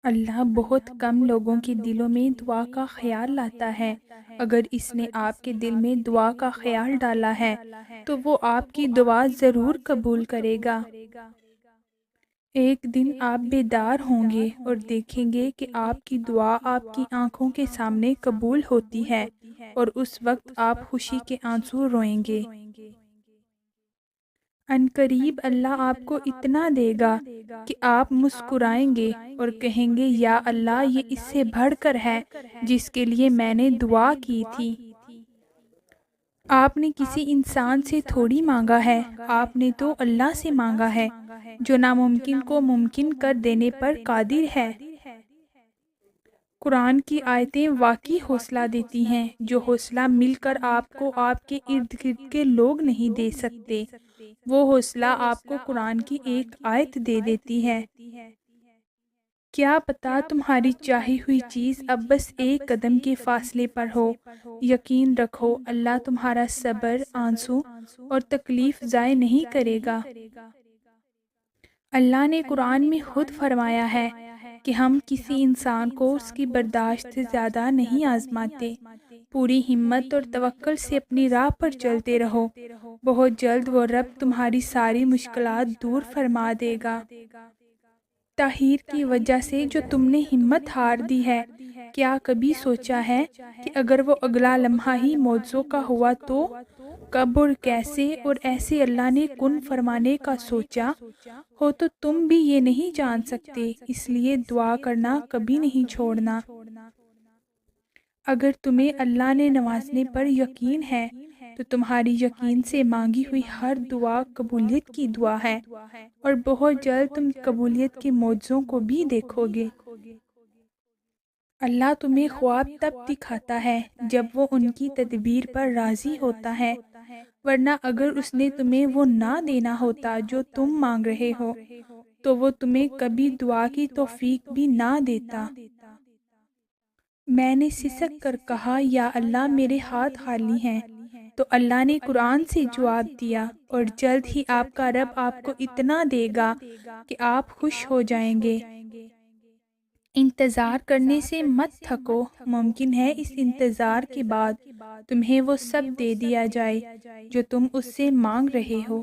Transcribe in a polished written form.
اللہ بہت کم لوگوں کے دلوں میں دعا کا خیال لاتا ہے۔ اگر اس نے آپ کے دل میں دعا کا خیال ڈالا ہے تو وہ آپ کی دعا ضرور قبول کرے گا۔ ایک دن آپ بیدار ہوں گے اور دیکھیں گے کہ آپ کی دعا آپ کی آنکھوں کے سامنے قبول ہوتی ہے، اور اس وقت آپ خوشی کے آنسو روئیں گے۔ عنقریب اللہ آپ کو اتنا دے گا کہ آپ مسکرائیں گے اور کہیں گے، یا اللہ، یہ اس سے بڑھ کر ہے جس کے لیے میں نے دعا کی تھی۔ آپ نے کسی انسان سے تھوڑی مانگا ہے، آپ نے تو اللہ سے مانگا ہے جو ناممکن کو ممکن کر دینے پر قادر ہے۔ قرآن کی آیتیں واقعی حوصلہ دیتی ہیں، جو حوصلہ مل کر آپ کو آپ کے ارد گرد کے لوگ نہیں دے سکتے۔ وہ حوصلہ آپ کو قرآن کی ایک آیت دے دیتی ہے۔ کیا پتہ تمہاری چاہی ہوئی چیز اب بس ایک قدم کے فاصلے پر ہو۔ یقین رکھو، اللہ تمہارا صبر، آنسو اور تکلیف ضائع نہیں کرے گا۔ اللہ نے قرآن میں خود فرمایا ہے کہ ہم کسی انسان کو اس کی برداشت سے زیادہ نہیں آزماتے۔ پوری ہمت اور توکل سے اپنی راہ پر چلتے رہو، بہت جلد وہ رب تمہاری ساری مشکلات دور فرما دے گا۔ تاخیر کی وجہ سے جو تم نے ہمت ہار دی ہے، کیا کبھی سوچا ہے کہ اگر وہ اگلا لمحہ ہی معجزوں کا ہوا تو؟ کب اور کیسے اور ایسے اللہ نے کن فرمانے کا سوچا ہو تو تم بھی یہ نہیں جان سکتے، اس لیے دعا کرنا کبھی نہیں چھوڑنا۔ اگر تمہیں اللہ نے نوازنے پر یقین ہے تو تمہاری یقین سے مانگی ہوئی ہر دعا قبولیت کی دعا ہے، اور بہت جلد تم قبولیت کے معجزوں کو بھی دیکھو گے۔ اللہ تمہیں خواب تب دکھاتا ہے جب وہ ان کی تدبیر پر راضی ہوتا ہے، ورنہ اگر اس نے تمہیں وہ نہ دینا ہوتا جو تم مانگ رہے ہو تو وہ تمہیں کبھی دعا کی توفیق بھی نہ دیتا۔ میں نے سسک کر کہا، یا اللہ، میرے ہاتھ خالی ہیں، تو اللہ نے قرآن سے جواب دیا، اور جلد ہی آپ کا رب آپ کو اتنا دے گا کہ آپ خوش ہو جائیں گے۔ انتظار کرنے سے مت تھکو، ممکن ہے اس انتظار کے بعد تمہیں وہ سب دے دیا جائے جو تم اس سے مانگ رہے ہو۔